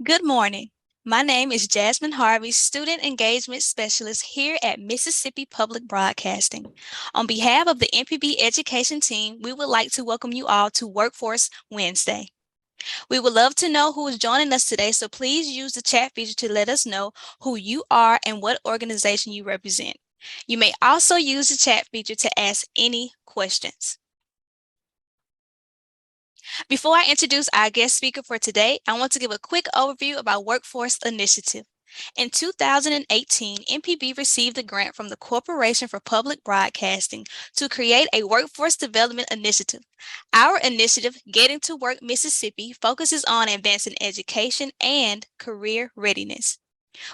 Good morning. My name is Jasmine Harvey, Student Engagement Specialist here at Mississippi Public Broadcasting. On behalf of the MPB Education team, we would like to welcome you all to Workforce Wednesday. We would love to know who is joining us today, so please use the chat feature to let us know who you are and what organization you represent. You may also use the chat feature to ask any questions. Before I introduce our guest speaker for today, I want to give a quick overview of our Workforce Initiative. In 2018, MPB received a grant from the Corporation for Public Broadcasting to create a workforce development initiative. Our initiative, Getting to Work Mississippi, focuses on advancing education and career readiness.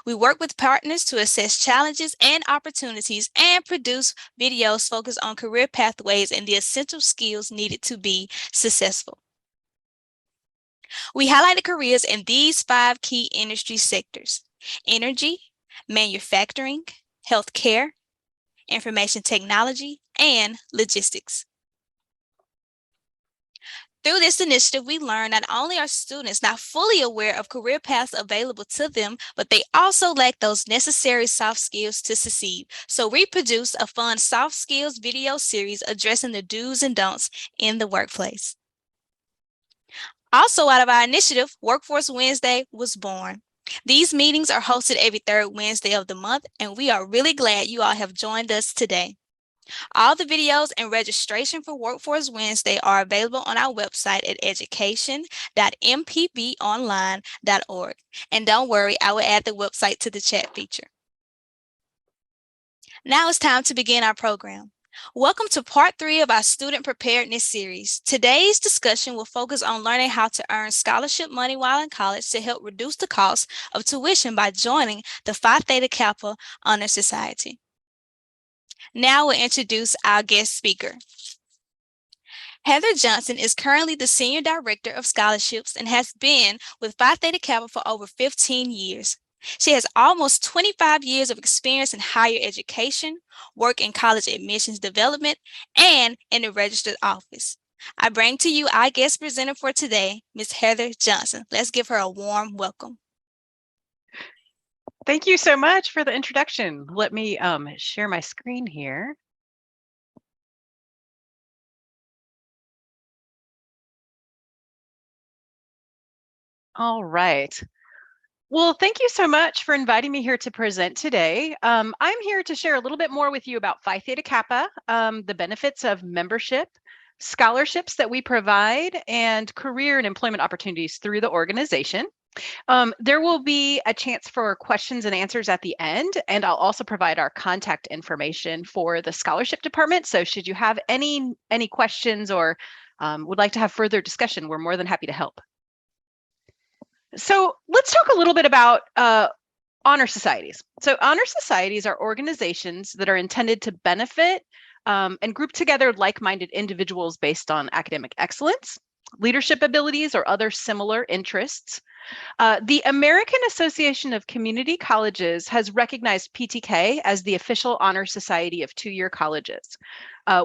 We work with partners to assess challenges and opportunities and produce videos focused on career pathways and the essential skills needed to be successful. We highlighted careers in these 5 key industry sectors: energy, manufacturing, healthcare, information technology, and logistics. Through this initiative, we learned not only are students not fully aware of career paths available to them, but they also lack those necessary soft skills to succeed. So we produced a fun soft skills video series addressing the do's and don'ts in the workplace. Also, out of our initiative, Workforce Wednesday was born. These meetings are hosted every third Wednesday of the month, and we are really glad you all have joined us today. All the videos and registration for Workforce Wednesday are available on our website at education.mpbonline.org. And don't worry, I will add the website to the chat feature. Now it's time to begin our program. Welcome to part 3 of our Student Preparedness series. Today's discussion will focus on learning how to earn scholarship money while in college to help reduce the cost of tuition by joining the Phi Theta Kappa Honor Society. Now we'll introduce our guest speaker. Heather Johnson is currently the Senior Director of Scholarships and has been with Phi Theta Kappa for over 15 years. She has almost 25 years of experience in higher education, work in college admissions development, and in the registered office. I bring to you our guest presenter for today, Ms. Heather Johnson. Let's give her a warm welcome. Thank you so much for the introduction. Let me share my screen here. All right. Well, thank you so much for inviting me here to present today. I'm here to share a little bit more with you about Phi Theta Kappa, the benefits of membership, scholarships that we provide, and career and employment opportunities through the organization. There will be a chance for questions and answers at the end, and I'll also provide our contact information for the scholarship department. So should you have any questions or would like to have further discussion, we're more than happy to help. So let's talk a little bit about honor societies. So honor societies are organizations that are intended to benefit and group together like-minded individuals based on academic excellence, leadership abilities, or other similar interests. The American Association of Community Colleges has recognized PTK as the official honor society of two-year colleges.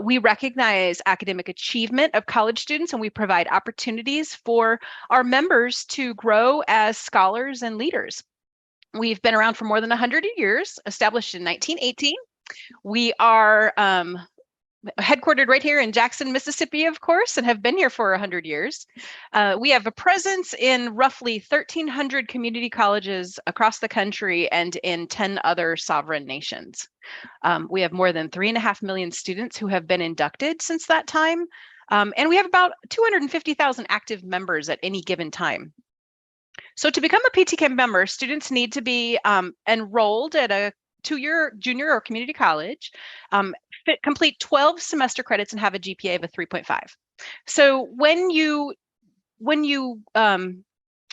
We recognize academic achievement of college students, and we provide opportunities for our members to grow as scholars and leaders. We've been around for more than 100 years, established in 1918. We are headquartered right here in Jackson, Mississippi, of course, and have been here for 100 years. We have a presence in roughly 1,300 community colleges across the country and in 10 other sovereign nations. We have more than 3.5 million students who have been inducted since that time, and we have about 250,000 active members at any given time. So to become a PTK member, students need to be enrolled at a two-year junior or community college, complete 12 semester credits, and have a GPA of a 3.5. So when you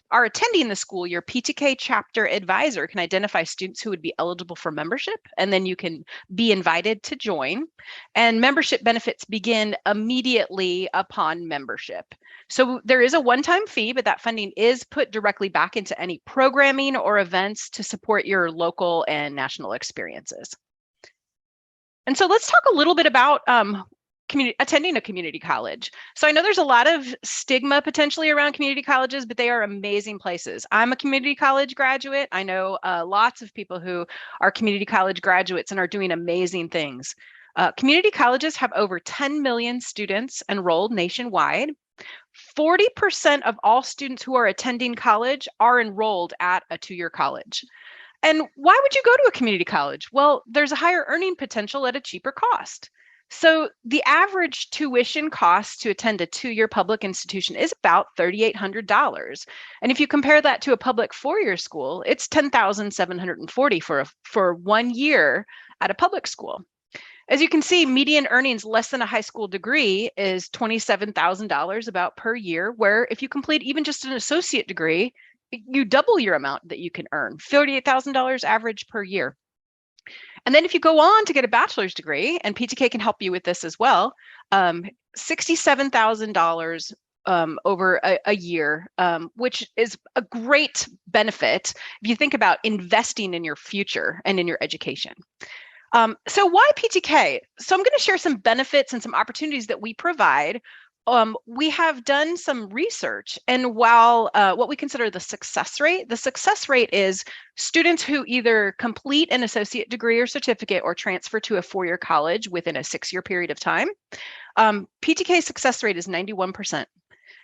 are attending the school, your PTK chapter advisor can identify students who would be eligible for membership, and then you can be invited to join. And membership benefits begin immediately upon membership. So there is a one-time fee, but that funding is put directly back into any programming or events to support your local and national experiences. And so let's talk a little bit about attending a community college. So I know there's a lot of stigma potentially around community colleges, but they are amazing places. I'm a community college graduate. I know lots of people who are community college graduates and are doing amazing things. Community colleges have over 10 million students enrolled nationwide. 40% of all students who are attending college are enrolled at a two-year college. And why would you go to a community college? Well, there's a higher earning potential at a cheaper cost. So the average tuition cost to attend a two-year public institution is about $3,800. And if you compare that to a public four-year school, it's $10,740 for 1 year at a public school. As you can see, median earnings less than a high school degree is $27,000 about per year, where if you complete even just an associate degree, you double your amount that you can earn, $38,000 average per year. And then if you go on to get a bachelor's degree, and PTK can help you with this as well, $67,000 over a year, which is a great benefit if you think about investing in your future and in your education. So why PTK? So I'm going to share some benefits and some opportunities that we provide. We have done some research, and while what we consider the success rate is students who either complete an associate degree or certificate or transfer to a four-year college within a 6-year period of time. PTK success rate is 91%.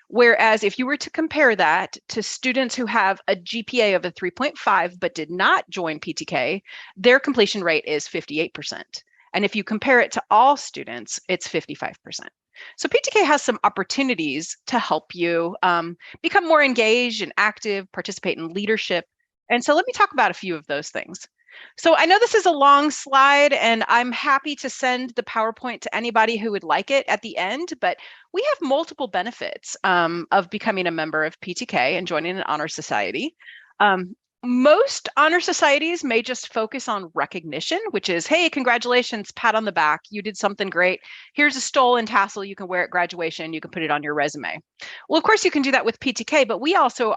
Whereas if you were to compare that to students who have a GPA of a 3.5 but did not join PTK, their completion rate is 58%. And if you compare it to all students, it's 55%. So PTK has some opportunities to help you become more engaged and active, participate in leadership. And so let me talk about a few of those things. So I know this is a long slide, and I'm happy to send the PowerPoint to anybody who would like it at the end, but we have multiple benefits of becoming a member of PTK and joining an honor society. Most honor societies may just focus on recognition, which is, hey, congratulations, pat on the back, you did something great. Here's a stole and tassel you can wear at graduation, you can put it on your resume. Well, of course you can do that with PTK, but we also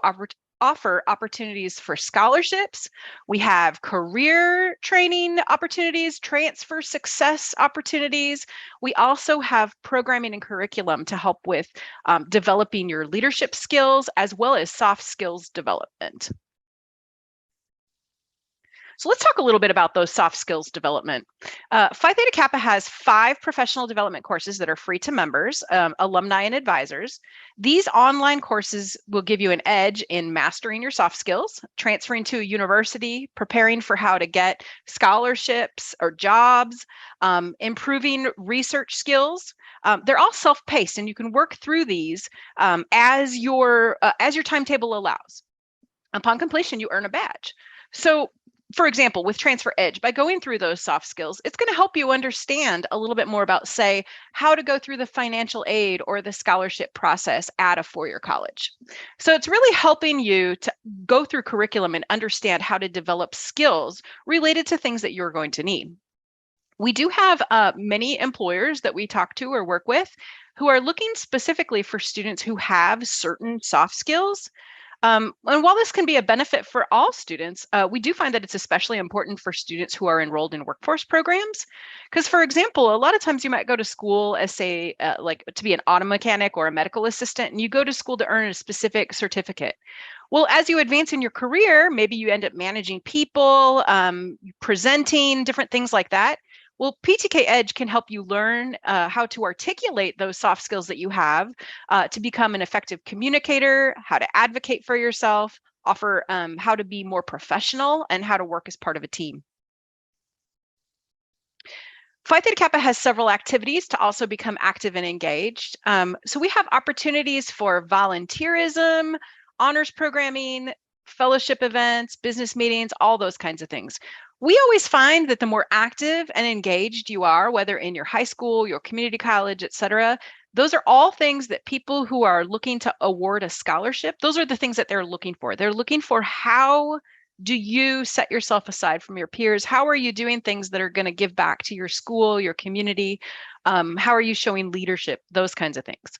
offer opportunities for scholarships. We have career training opportunities, transfer success opportunities. We also have programming and curriculum to help with developing your leadership skills as well as soft skills development. So let's talk a little bit about those soft skills development. Phi Theta Kappa has 5 professional development courses that are free to members, alumni, and advisors. These online courses will give you an edge in mastering your soft skills, transferring to a university, preparing for how to get scholarships or jobs, improving research skills. They're all self-paced, and you can work through these as your timetable allows. Upon completion, you earn a badge. So for example, with Transfer Edge, by going through those soft skills, it's going to help you understand a little bit more about, say, how to go through the financial aid or the scholarship process at a four-year college. So it's really helping you to go through curriculum and understand how to develop skills related to things that you're going to need. We do have many employers that we talk to or work with who are looking specifically for students who have certain soft skills. And while this can be a benefit for all students, we do find that it's especially important for students who are enrolled in workforce programs. Because, for example, a lot of times you might go to school as, say, like to be an auto mechanic or a medical assistant, and you go to school to earn a specific certificate. Well, as you advance in your career, maybe you end up managing people, presenting, different things like that. Well, PTK Edge can help you learn how to articulate those soft skills that you have to become an effective communicator, how to advocate for yourself, offer how to be more professional, and how to work as part of a team. Phi Theta Kappa has several activities to also become active and engaged. So we have opportunities for volunteerism, honors programming, fellowship events, business meetings, all those kinds of things. We always find that the more active and engaged you are, whether in your high school, your community college, et cetera, those are all things that people who are looking to award a scholarship, those are the things that they're looking for. They're looking for, how do you set yourself aside from your peers? How are you doing things that are going to give back to your school, your community? How are you showing leadership? Those kinds of things.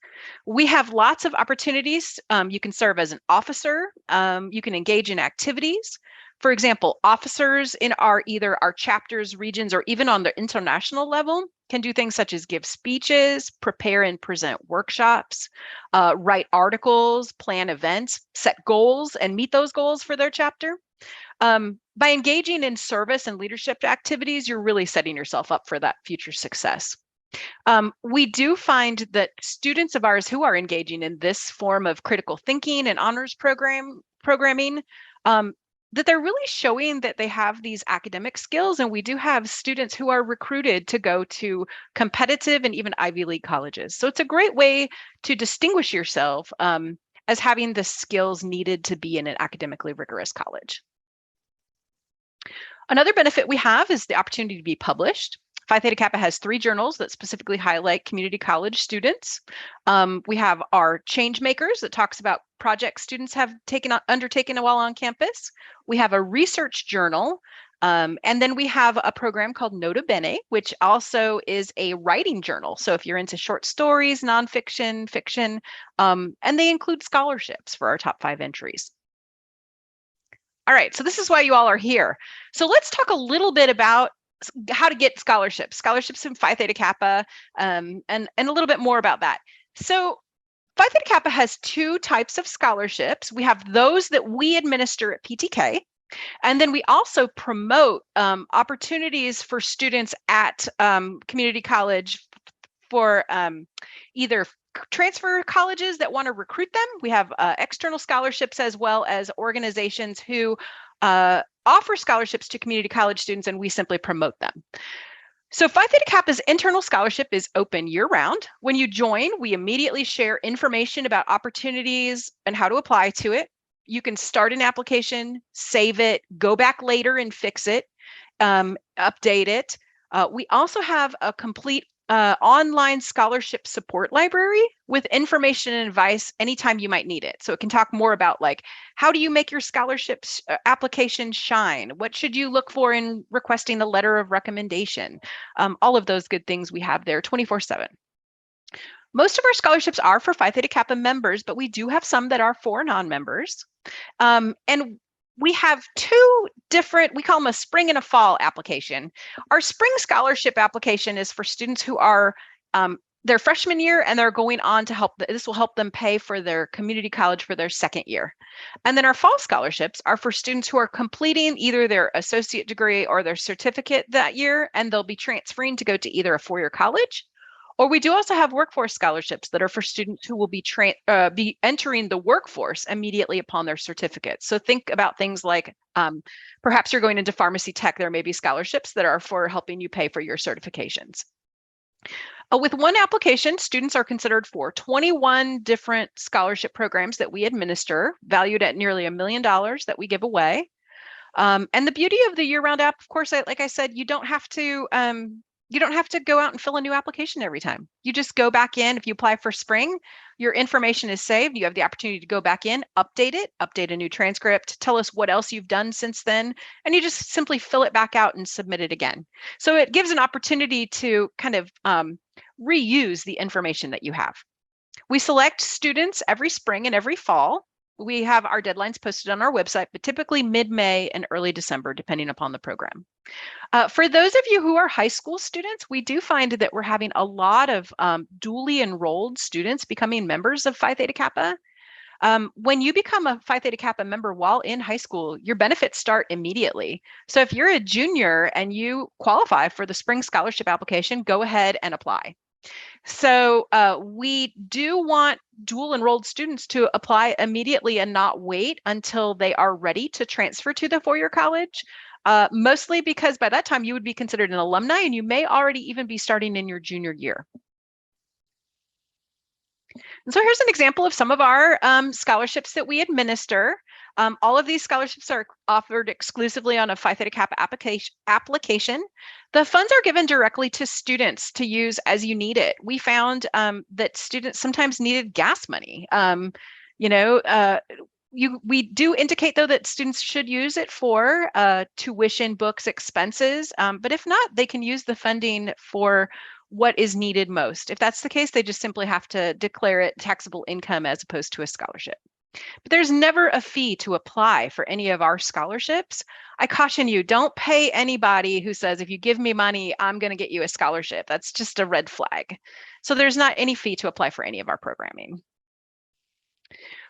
We have lots of opportunities. You can serve as an officer. You can engage in activities. For example, officers in either our chapters, regions, or even on the international level can do things such as give speeches, prepare and present workshops, write articles, plan events, set goals, and meet those goals for their chapter. By engaging in service and leadership activities, you're really setting yourself up for that future success. We do find that students of ours who are engaging in this form of critical thinking and honors programming, that they're really showing that they have these academic skills. And we do have students who are recruited to go to competitive and even Ivy League colleges. So it's a great way to distinguish yourself as having the skills needed to be in an academically rigorous college. Another benefit we have is the opportunity to be published. Phi Theta Kappa has 3 journals that specifically highlight community college students. We have our Change Makers that talks about projects students have undertaken while on campus. We have a research journal, and then we have a program called Nota Bene, which also is a writing journal. So if you're into short stories, nonfiction, fiction, and they include scholarships for our top 5 entries. All right, so this is why you all are here. So let's talk a little bit about how to get scholarships in Phi Theta Kappa, and a little bit more about that. So Phi Theta Kappa has 2 types of scholarships. We have those that we administer at PTK, and then we also promote opportunities for students at community college for either transfer colleges that want to recruit them. We have external scholarships as well as organizations who offer scholarships to community college students, and we simply promote them. So Phi Theta Kappa's internal scholarship is open year-round. When you join, we immediately share information about opportunities and how to apply to it. You can start an application, save it, go back later and fix it, update it. We also have a complete online scholarship support library with information and advice anytime you might need it. So it can talk more about like, how do you make your scholarship application shine? What should you look for in requesting a letter of recommendation? All of those good things we have there 24/7. Most of our scholarships are for Phi Theta Kappa members, but we do have some that are for non-members. And we have 2 different, we call them a spring and a fall application. Our spring scholarship application is for students who are their freshman year and they're going on to this will help them pay for their community college for their 2nd year. And then our fall scholarships are for students who are completing either their associate degree or their certificate that year, and they'll be transferring to go to either a 4-year college. Or we do also have workforce scholarships that are for students who will be entering the workforce immediately upon their certificate. So think about things like perhaps you're going into pharmacy tech. There may be scholarships that are for helping you pay for your certifications. With one application, students are considered for 21 different scholarship programs that we administer, valued at nearly $1 million that we give away. And the beauty of the year-round app, of course, like I said, you don't have to go out and fill a new application every time. You just go back in. If you apply for spring, your information is saved. You have the opportunity to go back in, update it, update a new transcript, tell us what else you've done since then, and you just simply fill it back out and submit it again. So it gives an opportunity to kind of reuse the information that you have. We select students every spring and every fall. We have our deadlines posted on our website, but typically mid-May and early December, depending upon the program. For those of you who are high school students, we do find that we're having a lot of dually enrolled students becoming members of Phi Theta Kappa. When you become a Phi Theta Kappa member while in high school, your benefits start immediately. So if you're a junior and you qualify for the spring scholarship application, go ahead and apply. So we do want dual enrolled students to apply immediately and not wait until they are ready to transfer to the 4-year college, mostly because by that time you would be considered an alumni and you may already even be starting in your junior year. And so here's an example of some of our scholarships that we administer. All of these scholarships are offered exclusively on a Phi Theta Kappa application. The funds are given directly to students to use as you need it. We found that students sometimes needed gas money. We do indicate, though, that students should use it for tuition, books, expenses. But if not, they can use the funding for what is needed most. If that's the case, they just simply have to declare it taxable income as opposed to a scholarship. But there's never a fee to apply for any of our scholarships. I caution you, don't pay anybody who says, if you give me money, I'm going to get you a scholarship. That's just a red flag. So there's not any fee to apply for any of our programming.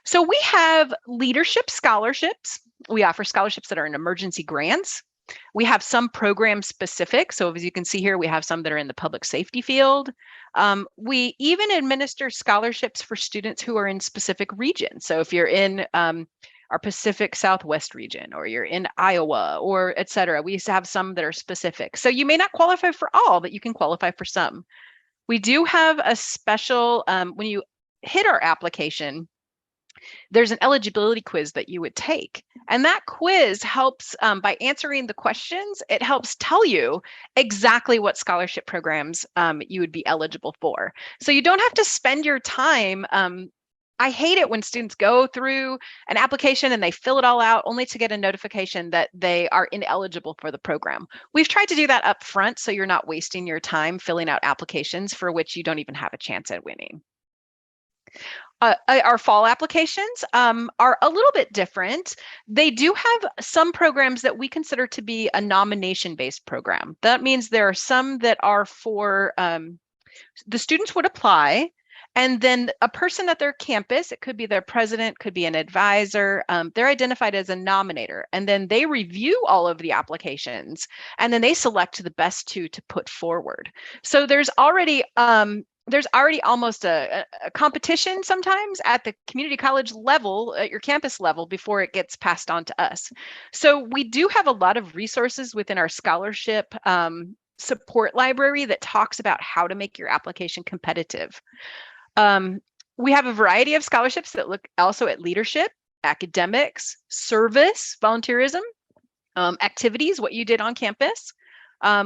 So we have leadership scholarships. We offer scholarships that are in emergency grants. We have some program specific. So as you can see here, we have some that are in the public safety field. We even administer scholarships for students who are in specific regions. So if you're in our Pacific Southwest region, or you're in Iowa, or et cetera, we have some that are specific. So you may not qualify for all, but you can qualify for some. We do have a special, when you hit our application, there's an eligibility quiz that you would take. And that quiz helps, by answering the questions, it helps tell you exactly what scholarship programs you would be eligible for. So you don't have to spend your time. I hate it when students go through an application and they fill it all out only to get a notification that they are ineligible for the program. We've tried to do that up front so you're not wasting your time filling out applications for which you don't even have a chance at winning. Our fall applications are a little bit different. They do have some programs that we consider to be a nomination-based program. That means there are some that are for, the students would apply, and then a person at their campus, it could be their president, could be an advisor, they're identified as a nominator, and then they review all of the applications, and then they select the best two to put forward. So there's already almost a competition sometimes at the community college level, at your campus level, before it gets passed on to us. So we do have a lot of resources within our scholarship support library that talks about how to make your application competitive. We have a variety of scholarships that look also at leadership, academics, service, volunteerism, activities, what you did on campus.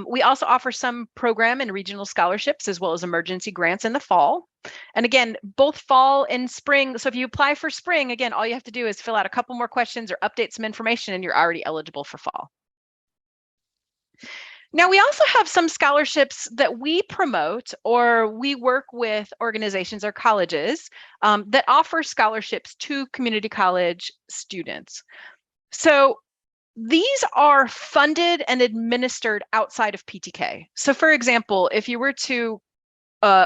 We also offer some program and regional scholarships, as well as emergency grants in the fall. And again, both fall and spring. So if you apply for spring, again, all you have to do is fill out a couple more questions or update some information, and you're already eligible for fall. Now, we also have some scholarships that we promote, or we work with organizations or colleges that offer scholarships to community college students. So these are funded and administered outside of PTK. So for example, if you were to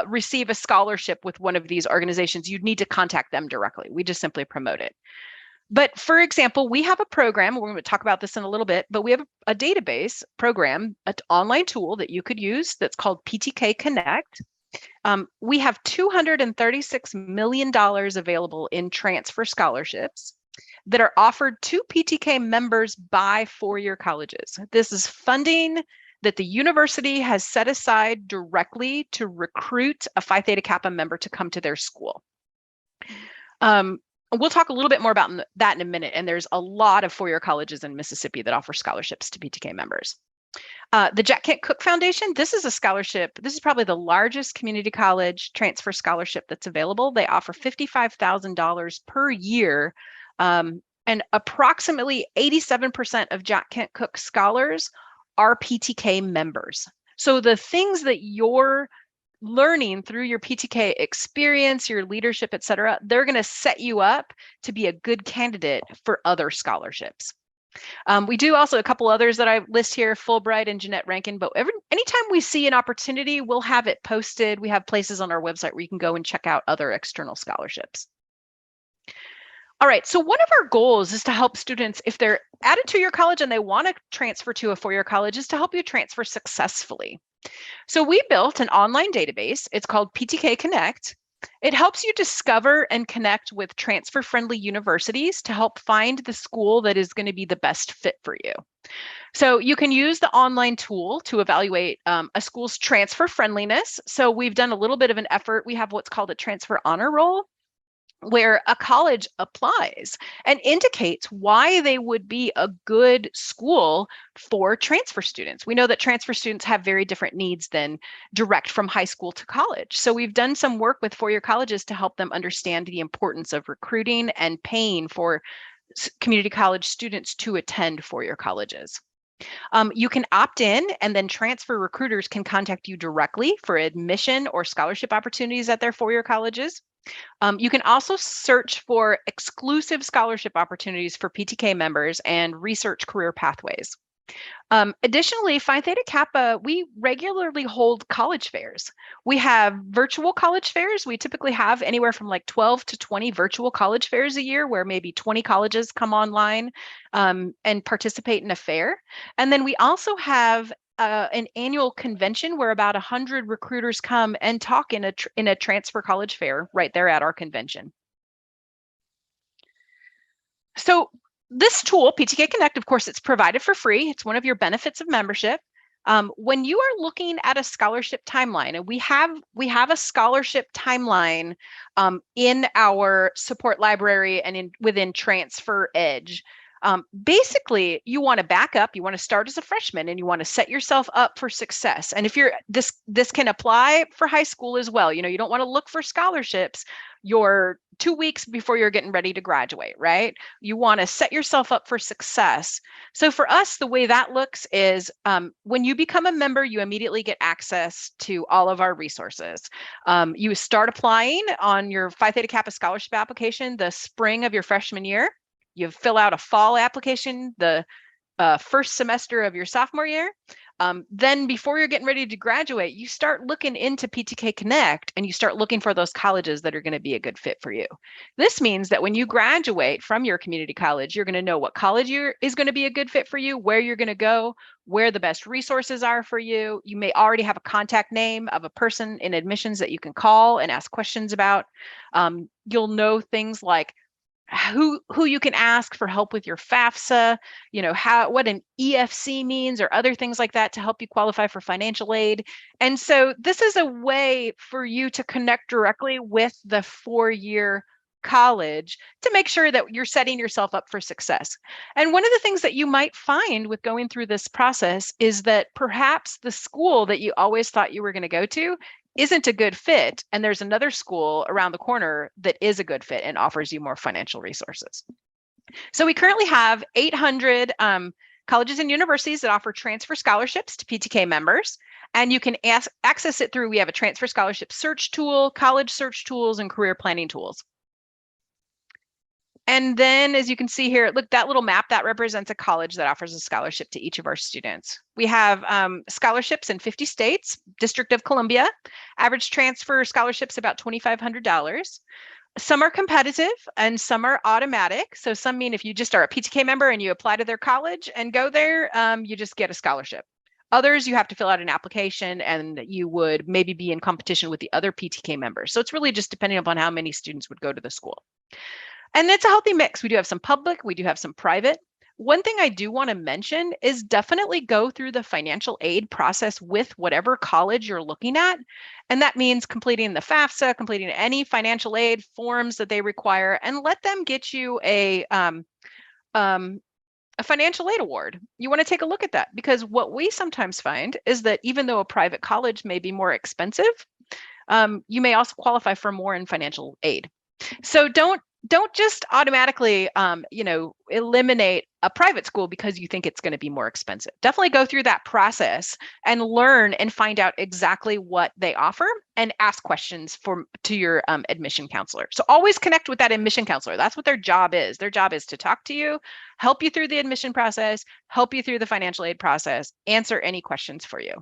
receive a scholarship with one of these organizations, you'd need to contact them directly. We just simply promote it. But for example, we have a program, we're going to talk about this in a little bit, but we have a database program, an online tool that you could use that's called PTK Connect. We have $236 million available in transfer scholarships that are offered to PTK members by four-year colleges. This is funding that the university has set aside directly to recruit a Phi Theta Kappa member to come to their school. We'll talk a little bit more about that in a minute, and there's a lot of four-year colleges in Mississippi that offer scholarships to PTK members. The Jack Kent Cooke Foundation, this is a scholarship. This is probably the largest community college transfer scholarship that's available. They offer $55,000 per year, and approximately 87% of Jack Kent Cooke scholars are PTK members. So the things that you're learning through your PTK experience, your leadership, et cetera, they're going to set you up to be a good candidate for other scholarships. We do also a couple others that I list here, Fulbright and Jeanette Rankin, but anytime we see an opportunity, we'll have it posted. We have places on our website where you can go and check out other external scholarships. All right, so one of our goals is to help students, if they're at a two-year college and they want to transfer to a four-year college, is to help you transfer successfully. So we built an online database. It's called PTK Connect. It helps you discover and connect with transfer-friendly universities to help find the school that is going to be the best fit for you. So you can use the online tool to evaluate a school's transfer friendliness. So we've done a little bit of an effort. We have what's called a transfer honor roll, where a college applies and indicates why they would be a good school for transfer students. We know that transfer students have very different needs than direct from high school to college. So we've done some work with four-year colleges to help them understand the importance of recruiting and paying for community college students to attend four-year colleges. You can opt in, and then transfer recruiters can contact you directly for admission or scholarship opportunities at their four-year colleges. You can also search for exclusive scholarship opportunities for PTK members and research career pathways. Additionally, Phi Theta Kappa, we regularly hold college fairs. We have virtual college fairs. We typically have anywhere from like 12 to 20 virtual college fairs a year, where maybe 20 colleges come online and participate in a fair. And then we also have an annual convention where about 100 recruiters come and talk in a transfer college fair right there at our convention. So this tool, PTK Connect, of course, it's provided for free. It's one of your benefits of membership. When you are looking at a scholarship timeline, and we have a scholarship timeline in our support library and within Transfer Edge. Basically, you want to back up, you want to start as a freshman, and you want to set yourself up for success. And if you're this can apply for high school as well. You know, you don't want to look for scholarships you're 2 weeks before you're getting ready to graduate, right? You want to set yourself up for success. So for us, the way that looks is when you become a member, you immediately get access to all of our resources. You start applying on your Phi Theta Kappa scholarship application the spring of your freshman year. You fill out a fall application the first semester of your sophomore year. Then before you're getting ready to graduate, you start looking into PTK Connect and you start looking for those colleges that are going to be a good fit for you. This means that when you graduate from your community college, you're going to know what college is going to be a good fit for you, where you're going to go, where the best resources are for you. You may already have a contact name of a person in admissions that you can call and ask questions about. You'll know things like who you can ask for help with your FAFSA, you know, what an EFC means or other things like that to help you qualify for financial aid. And so this is a way for you to connect directly with the four-year college to make sure that you're setting yourself up for success. And one of the things that you might find with going through this process is that perhaps the school that you always thought you were going to go to isn't a good fit, and there's another school around the corner that is a good fit and offers you more financial resources. So we currently have 800 colleges and universities that offer transfer scholarships to PTK members, and you can access it through, we have a transfer scholarship search tool, college search tools, and career planning tools. And then as you can see here, look, that little map, that represents a college that offers a scholarship to each of our students. We have scholarships in 50 states, District of Columbia, average transfer scholarships about $2,500. Some are competitive and some are automatic. So some mean if you just are a PTK member and you apply to their college and go there, you just get a scholarship. Others, you have to fill out an application and you would maybe be in competition with the other PTK members. So it's really just depending upon how many students would go to the school. And it's a healthy mix. We do have some public, we do have some private. One thing I do want to mention is definitely go through the financial aid process with whatever college you're looking at. And that means completing the FAFSA, completing any financial aid forms that they require, and let them get you a financial aid award. You want to take a look at that, because what we sometimes find is that even though a private college may be more expensive, you may also qualify for more in financial aid. So don't just automatically, eliminate a private school because you think it's going to be more expensive. Definitely go through that process and learn and find out exactly what they offer and ask questions to your admission counselor. So always connect with that admission counselor. That's what their job is. Their job is to talk to you, help you through the admission process, help you through the financial aid process, answer any questions for you.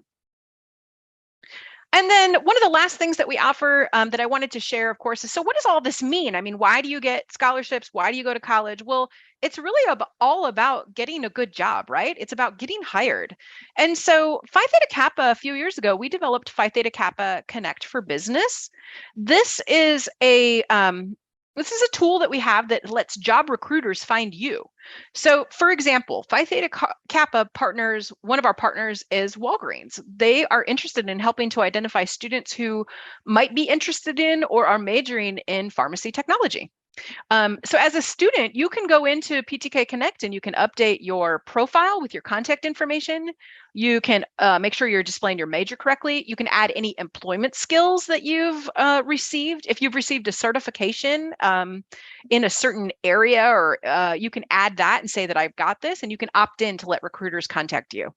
And then one of the last things that we offer that I wanted to share, of course, is, so what does all this mean? I mean, why do you get scholarships? Why do you go to college? Well, it's really all about getting a good job, right? It's about getting hired. And so Phi Theta Kappa, a few years ago, we developed Phi Theta Kappa Connect for Business. This is a tool that we have that lets job recruiters find you. So for example, Phi Theta Kappa partners, one of our partners is Walgreens. They are interested in helping to identify students who might be interested in or are majoring in pharmacy technology. So as a student, you can go into PTK Connect and you can update your profile with your contact information. You can make sure you're displaying your major correctly. You can add any employment skills that you've received. If you've received a certification in a certain area, or you can add that and say that I've got this, and you can opt in to let recruiters contact you.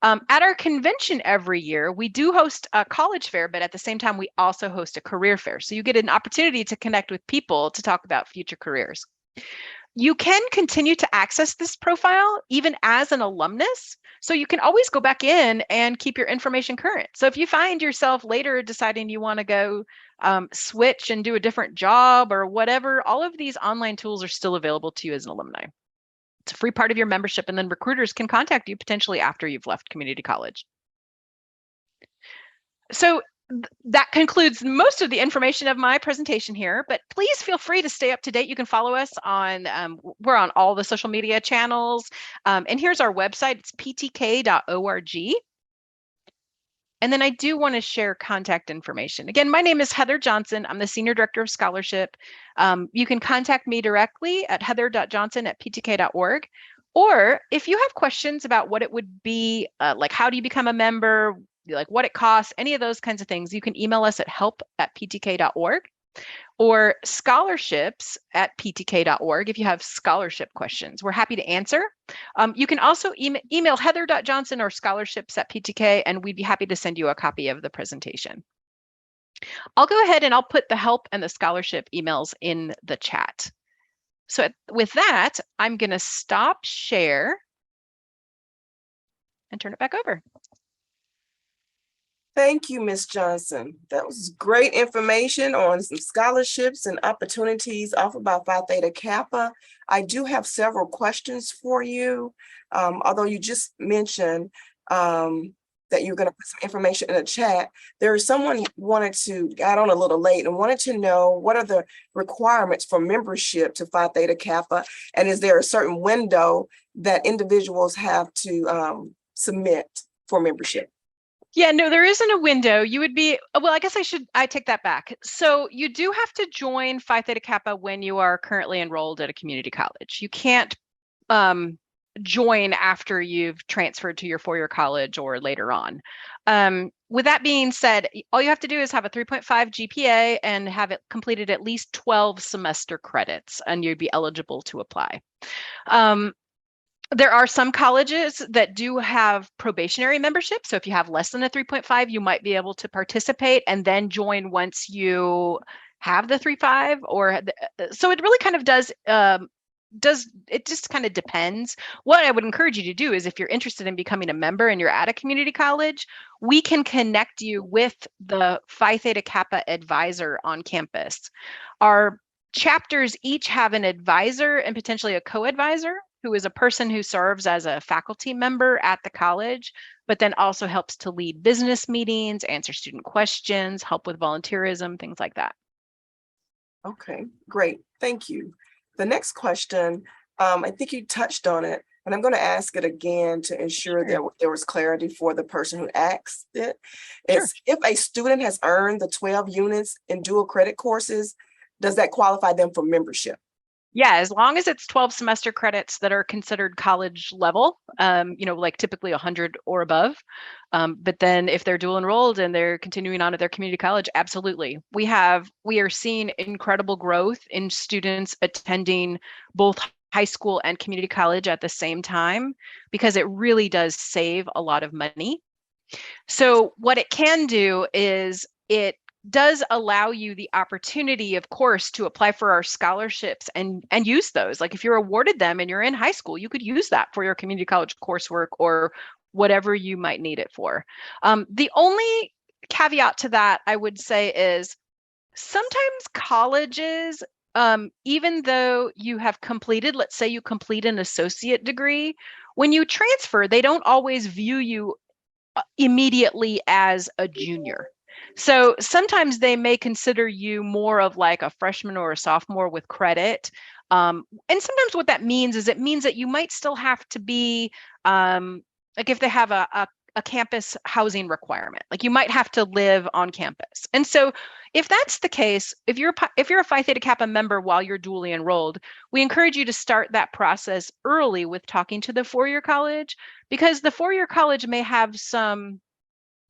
At our convention every year, we do host a college fair, but at the same time, we also host a career fair. So you get an opportunity to connect with people to talk about future careers. You can continue to access this profile even as an alumnus. So you can always go back in and keep your information current. So if you find yourself later deciding you want to go switch and do a different job or whatever, all of these online tools are still available to you as an alumni. It's a free part of your membership, and then recruiters can contact you potentially after you've left community college. So that concludes most of the information of my presentation here, but please feel free to stay up to date. You can follow us on, we're on all the social media channels. And here's our website, it's ptk.org. And then I do want to share contact information. Again, my name is Heather Johnson. I'm the Senior Director of Scholarship. You can contact me directly at heather.johnson@ptk.org. Or if you have questions about what it would be, like how do you become a member, like what it costs, any of those kinds of things, you can email us at help@ptk.org, or scholarships@ptk.org if you have scholarship questions. We're happy to answer. You can also email heather.johnson or scholarships@ptk, and we'd be happy to send you a copy of the presentation. I'll go ahead and I'll put the help and the scholarship emails in the chat. So with that, I'm going to stop share and turn it back over. Thank you, Ms. Johnson. That was great information on some scholarships and opportunities offered by Phi Theta Kappa. I do have several questions for you. Although you just mentioned that you're going to put some information in the chat, there's someone got on a little late and wanted to know what are the requirements for membership to Phi Theta Kappa, and is there a certain window that individuals have to submit for membership? Yeah, no, there isn't a window. You would be, well, I guess I take that back. So you do have to join Phi Theta Kappa when you are currently enrolled at a community college. You can't join after you've transferred to your four-year college or later on. With that being said, all you have to do is have a 3.5 GPA and have it completed at least 12 semester credits, and you'd be eligible to apply. There are some colleges that do have probationary membership. So if you have less than a 3.5, you might be able to participate and then join once you have the 3.5. Or so it really kind of does it just kind of depends. What I would encourage you to do is, if you're interested in becoming a member and you're at a community college, we can connect you with the Phi Theta Kappa advisor on campus. Our chapters each have an advisor and potentially a co-advisor, who is a person who serves as a faculty member at the college, but then also helps to lead business meetings, answer student questions, help with volunteerism, things like that. Okay, great. Thank you. The next question, I think you touched on it, and I'm going to ask it again to ensure that there was clarity for the person who asked it. It's if a student has earned the 12 units in dual credit courses, does that qualify them for membership? Yeah, as long as it's 12 semester credits that are considered college level, like typically 100 or above. But then if they're dual enrolled and they're continuing on at their community college, absolutely. We are seeing incredible growth in students attending both high school and community college at the same time, because it really does save a lot of money. So what it can do is it does allow you the opportunity, of course, to apply for our scholarships and use those. Like if you're awarded them and you're in high school, you could use that for your community college coursework or whatever you might need it for. The only caveat to that, I would say, is sometimes colleges, even though you have completed, let's say you complete an associate degree, when you transfer, they don't always view you immediately as a junior. So sometimes they may consider you more of like a freshman or a sophomore with credit. And sometimes what that means is it means that you might still have to be, like if they have a a campus housing requirement. Like you might have to live on campus. And so if that's the case, if you're a Phi Theta Kappa member while you're dually enrolled, we encourage you to start that process early with talking to the four-year college, because the four-year college may have some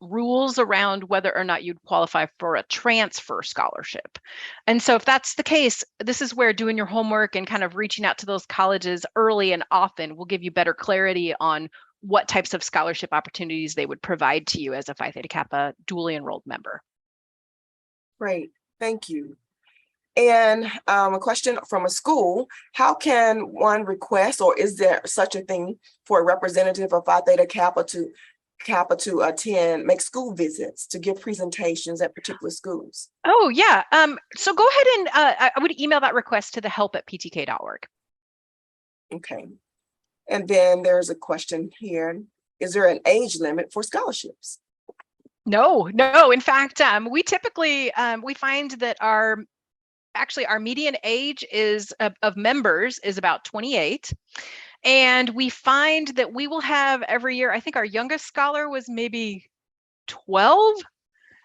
rules around whether or not you'd qualify for a transfer scholarship. And so if that's the case, this is where doing your homework and kind of reaching out to those colleges early and often will give you better clarity on what types of scholarship opportunities they would provide to you as a Phi Theta Kappa dually enrolled member. Great, thank you. And a question from a school: how can one request, or is there such a thing for a representative of Phi Theta Kappa to attend, make school visits to give presentations at particular schools? Oh yeah, so go ahead and I would email that request to the help@ptk.org. Okay. And then there's a question here: is there an age limit for scholarships? No. In fact, we typically we find that our median age is of members is about 28. And we find that we will have every year, I think our youngest scholar was maybe 12,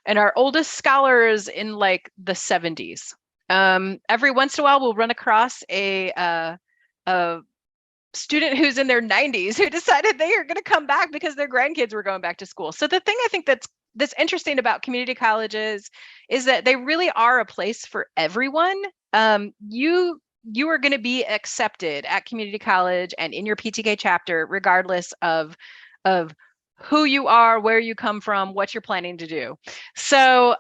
and our oldest scholar is in like the 70s. Every once in a while, we'll run across a student who's in their 90s who decided they are going to come back because their grandkids were going back to school. So the thing I think that's interesting about community colleges is that they really are a place for everyone. You are going to be accepted at community college and in your PTK chapter, regardless of who you are, where you come from, what you're planning to do. So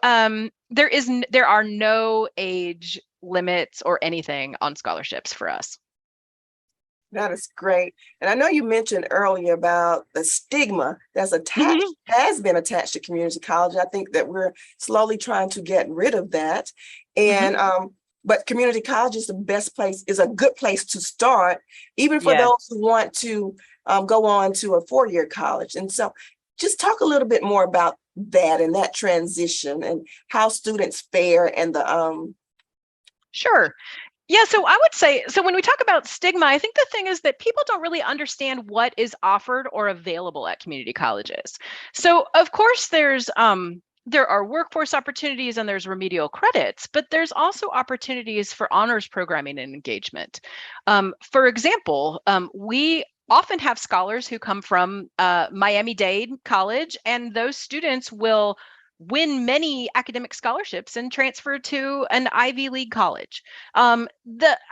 there are no age limits or anything on scholarships for us. That is great. And I know you mentioned earlier about the stigma that's attached, has been attached to community college. I think that we're slowly trying to get rid of that. And but community college is the best place, is a good place to start, even for those who want to go on to a four-year college. And so just talk a little bit more about that and that transition and how students fare and the Sure. Yeah, so I would say, so when we talk about stigma, I think the thing is that people don't really understand what is offered or available at community colleges. So of course there are workforce opportunities and there's remedial credits, but there's also opportunities for honors programming and engagement. For example, we often have scholars who come from Miami-Dade College, and those students will win many academic scholarships and transfer to an Ivy League college. I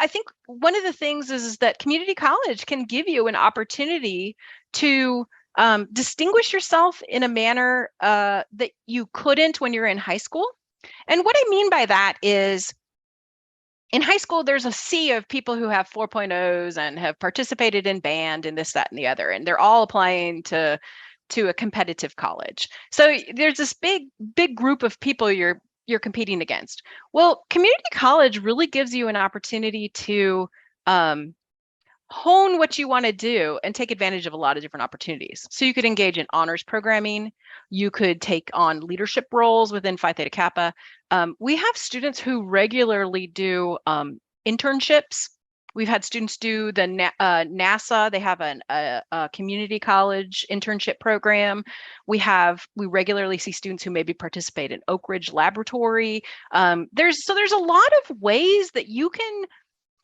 think one of the things is that community college can give you an opportunity to distinguish yourself in a manner that you couldn't when you're in high school. And what I mean by that is, in high school, there's a sea of people who have 4.0s and have participated in band and this, that, and the other, and they're all applying to a competitive college. So there's this big group of people you're competing against. Well, community college really gives you an opportunity to hone what you want to do and take advantage of a lot of different opportunities. So you could engage in honors programming. You could take on leadership roles within Phi Theta Kappa. We have students who regularly do internships. We've had students do the NASA. They have a community college internship program. We regularly see students who maybe participate in Oak Ridge Laboratory. There's a lot of ways that you can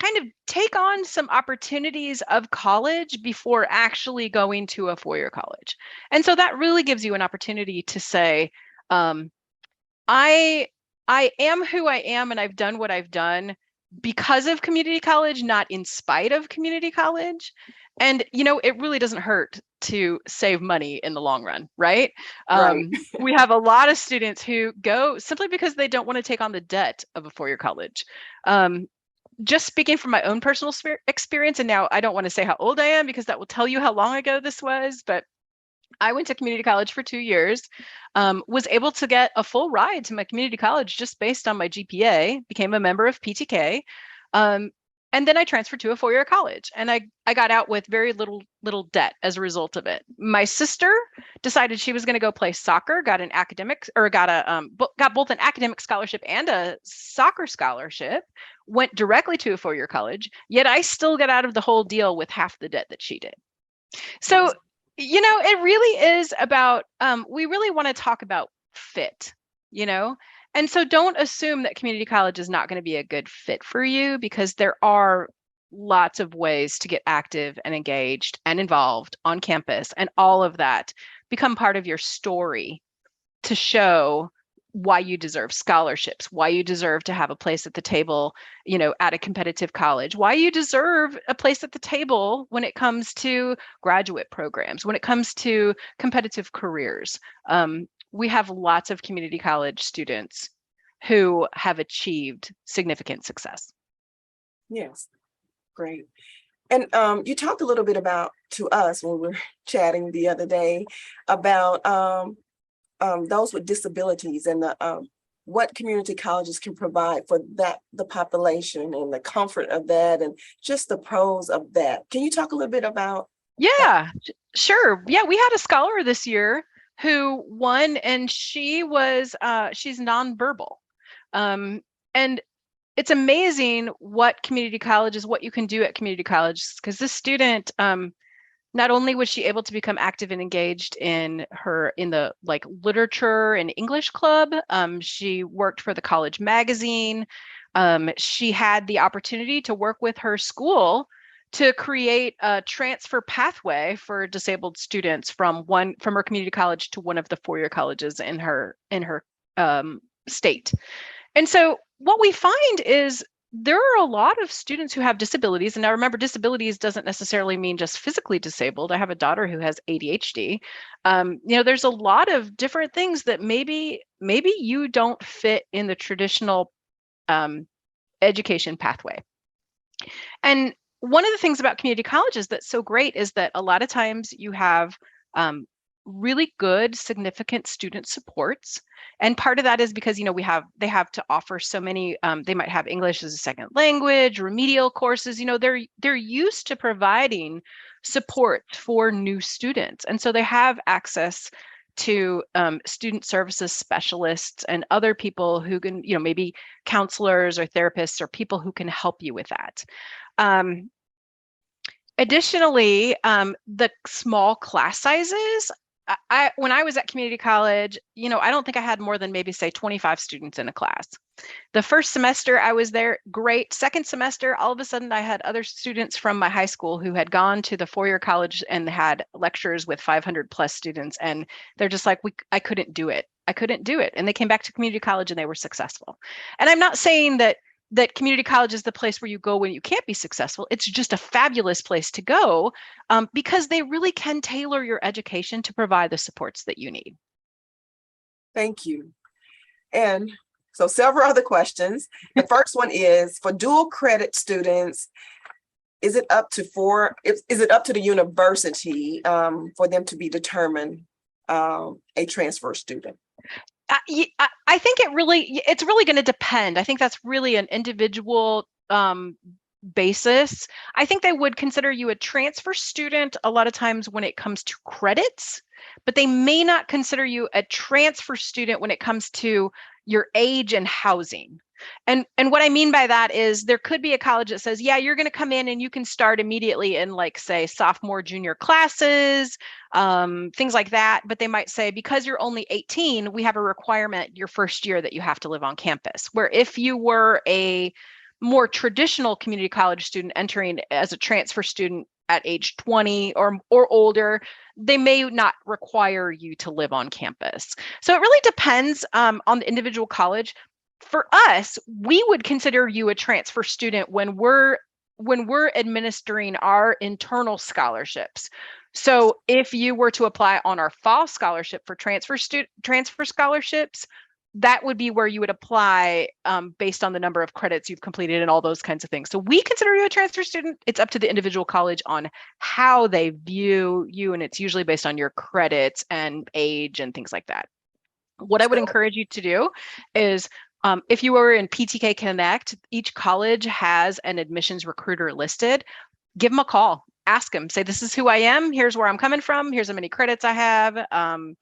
kind of take on some opportunities of college before actually going to a four-year college. And so that really gives you an opportunity to say, I am who I am and I've done what I've done because of community college, not in spite of community college. And, it really doesn't hurt to save money in the long run, right? Right. We have a lot of students who go simply because they don't want to take on the debt of a four-year college. Just speaking from my own personal experience, and now I don't want to say how old I am because that will tell you how long ago this was, but I went to community college for 2 years, was able to get a full ride to my community college just based on my GPA, became a member of PTK, and then I transferred to a four-year college, and I got out with very little debt as a result of it. My sister decided she was going to go play soccer, got both an academic scholarship and a soccer scholarship, went directly to a four-year college, yet I still got out of the whole deal with half the debt that she did. So It really is about, we really want to talk about fit, and so don't assume that community college is not going to be a good fit for you, because there are lots of ways to get active and engaged and involved on campus, and all of that become part of your story to show why you deserve scholarships, why you deserve to have a place at the table, at a competitive college, why you deserve a place at the table when it comes to graduate programs, when it comes to competitive careers. We have lots of community college students who have achieved significant success. Yes, great. And you talked a little bit about, to us when we were chatting the other day, about those with disabilities and what community colleges can provide for the population, and the comfort of that, and just the pros of that. Can you talk a little bit about that? Yeah, sure. Yeah, we had a scholar this year who won, and she's nonverbal. And it's amazing what you can do at community colleges, because this student, not only was she able to become active and engaged in the literature and English club, she worked for the college magazine. She had the opportunity to work with her school to create a transfer pathway for disabled students from her community college to one of the four-year colleges in her state. And so what we find is there are a lot of students who have disabilities. And now remember, disabilities doesn't necessarily mean just physically disabled. I have a daughter who has ADHD. There's a lot of different things that maybe you don't fit in the traditional education pathway. And one of the things about community colleges that's so great is that a lot of times you have really good, significant student supports. And part of that is because, they have to offer so many, they might have English as a second language, remedial courses, they're used to providing support for new students. And so they have access to student services specialists and other people who can, maybe counselors or therapists or people who can help you with that. Additionally, the small class sizes, when I was at community college, I don't think I had more than maybe say 25 students in a class. The first semester I was there, great. Second semester, all of a sudden I had other students from my high school who had gone to the four-year college and had lectures with 500 plus students. And they're just like, I couldn't do it. I couldn't do it. And they came back to community college and they were successful. And I'm not saying that community college is the place where you go when you can't be successful. It's just a fabulous place to go because they really can tailor your education to provide the supports that you need. Thank you. And so several other questions. The first one is, for dual credit students, is it up to the university for them to be determined a transfer student? I think it's really going to depend. I think that's really an individual basis. I think they would consider you a transfer student a lot of times when it comes to credits, but they may not consider you a transfer student when it comes to your age and housing. And what I mean by that is there could be a college that says, yeah, you're going to come in and you can start immediately in say sophomore, junior classes, things like that. But they might say, because you're only 18, we have a requirement your first year that you have to live on campus. Where if you were a more traditional community college student entering as a transfer student at age 20 or older, they may not require you to live on campus. So it really depends on the individual college. For us, we would consider you a transfer student when we're administering our internal scholarships. So if you were to apply on our fall scholarship for transfer scholarships, that would be where you would apply based on the number of credits you've completed and all those kinds of things. So we consider you a transfer student. It's up to the individual college on how they view you, and it's usually based on your credits and age and things like that. What I would encourage you to do is, if you were in PTK Connect, each college has an admissions recruiter listed. Give them a call, ask them, say, this is who I am, here's where I'm coming from, here's how many credits I have.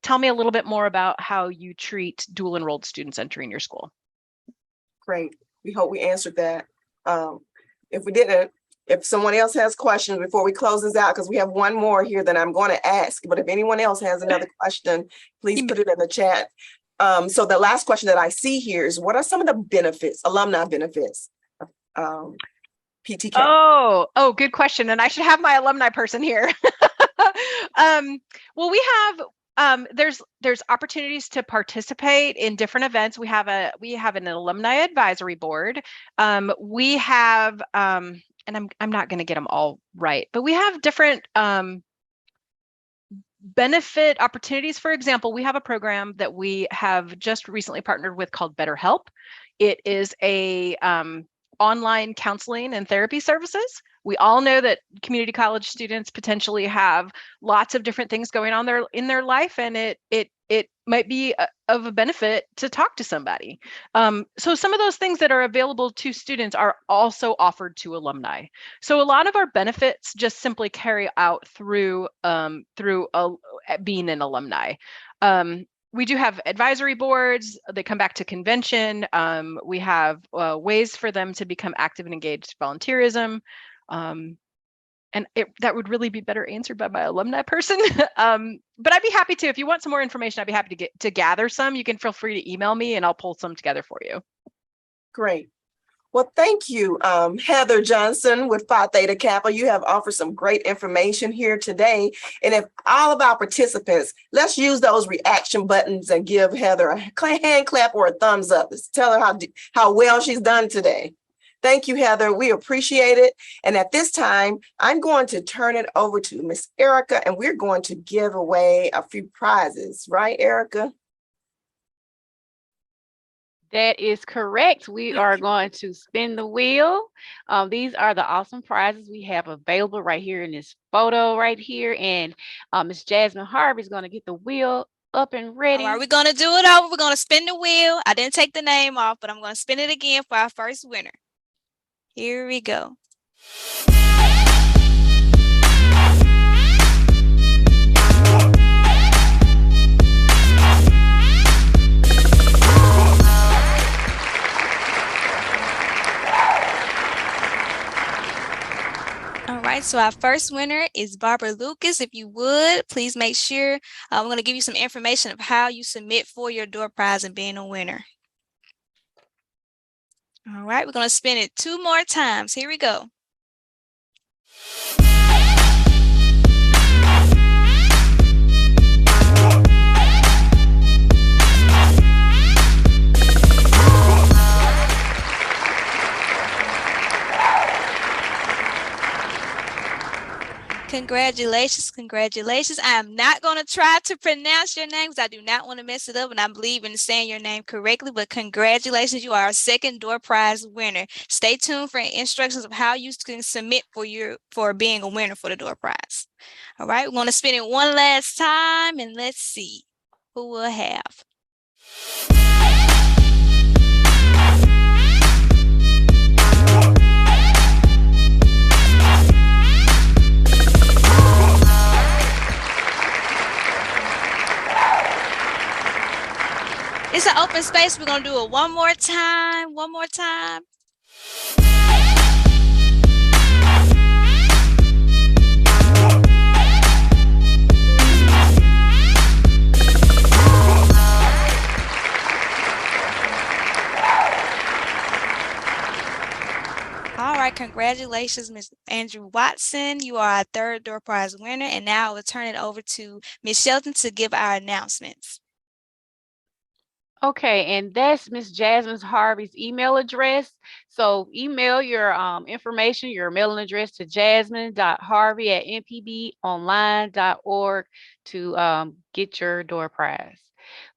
Tell me a little bit more about how you treat dual enrolled students entering your school. Great. We hope we answered that. If we didn't, If someone else has questions before we close this out, because we have one more here that I'm going to ask, but if anyone else has another question, please put it in the chat. So the last question that I see here is, what are some of the benefits, alumni benefits, PTK? Oh, good question. And I should have my alumni person here. Well, we have there's opportunities to participate in different events. We have an alumni advisory board. We have and I'm not going to get them all right, but we have different benefit opportunities. For example, we have a program that we have just recently partnered with called BetterHelp. It is a online counseling and therapy services. We all know that community college students potentially have lots of different things going on in their life, and it might be of a benefit to talk to somebody. So some of those things that are available to students are also offered to alumni. So a lot of our benefits just simply carry out through being an alumni. We do have advisory boards. They come back to convention. We have ways for them to become active and engaged volunteerism. And that would really be better answered by my alumni person. But I'd be happy to, if you want some more information, I'd be happy to gather some. You can feel free to email me and I'll pull some together for you. Great. Well, thank you, Heather Johnson with Phi Theta Kappa. You have offered some great information here today. And if all of our participants, let's use those reaction buttons and give Heather a hand clap or a thumbs up. Let's tell her how well she's done today. Thank you, Heather. We appreciate it. And at this time, I'm going to turn it over to Miss Erica, and we're going to give away a few prizes. Right, Erica? That is correct. We are going to spin the wheel. These are the awesome prizes we have available right here in this photo right here. And Miss Jasmine Harvey is going to get the wheel up and ready. All right, we're going to do it over. We're going to spin the wheel. I didn't take the name off, but I'm going to spin it again for our first winner. Here we go. All right, so our first winner is Barbara Lucas. If you would, please make sure, I'm going to give you some information of how you submit for your door prize and being a winner. All right, we're going to spin it 2 more times. Here we go. Congratulations, congratulations. I am not going to try to pronounce your names. I do not want to mess it up, and I believe in saying your name correctly, but congratulations. You are our second door prize winner. Stay tuned for instructions of how you can submit for being a winner for the door prize. All right, we're going to spin it one last time, and let's see who we'll have. It's an open space. We're going to do it one more time. One more time. All right, congratulations, Ms. Andrew Watson. You are our third door prize winner. And now I will turn it over to Ms. Shelton to give our announcements. Okay, and that's Miss Jasmine Harvey's email address. So email your information, your mailing address to jasmine.harvey@mpbonline.org to get your door prize.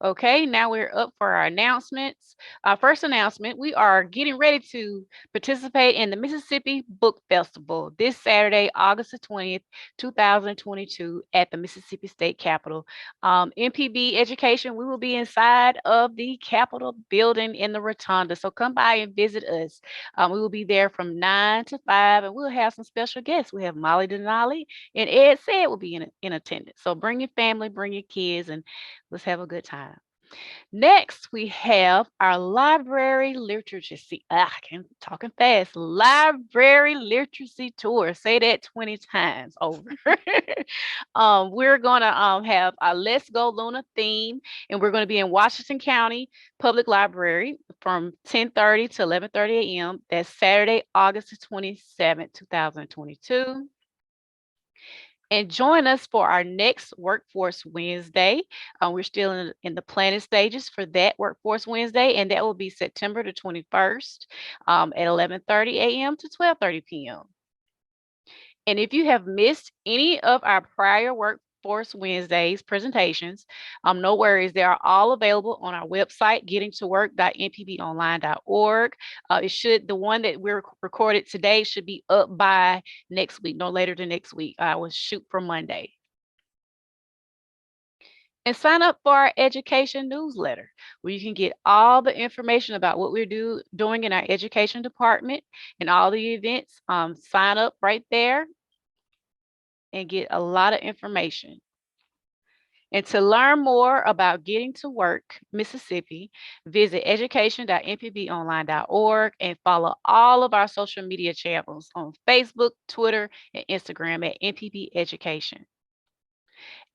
Okay, now we're up for our announcements. Our first announcement, we are getting ready to participate in the Mississippi Book Festival this Saturday, August the 20th, 2022 at the Mississippi State Capitol. MPB Education, we will be inside of the Capitol building in the Rotunda. So come by and visit us. We will be there from 9 to 5 and we'll have some special guests. We have Molly Denali and Ed Said will be in attendance. So bring your family, bring your kids, and let's have a good time. Next, we have our library literacy. I'm talking fast. Library literacy tour. Say that 20 times over. We're gonna have a Let's Go Luna theme, and we're gonna be in Washington County Public Library from 10:30 to 11:30 a.m. That's Saturday, August the 27th, 2022. And join us for our next Workforce Wednesday. We're still in the planning stages for that Workforce Wednesday, and that will be September the 21st at 11:30 a.m. to 12:30 p.m. And if you have missed any of our prior Workforce Wednesdays presentations, no worries. They are all available on our website, gettingtowork.npbonline.org. The one that we're recorded today should be up by next week, no later than next week. I will shoot for Monday. And sign up for our education newsletter, where you can get all the information about what we're doing in our education department and all the events. Sign up right there and get a lot of information. And to learn more about Getting to Work Mississippi, visit education.npbonline.org and follow all of our social media channels on Facebook, Twitter, and Instagram at NPB Education.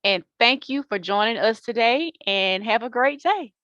And thank you for joining us today, and have a great day.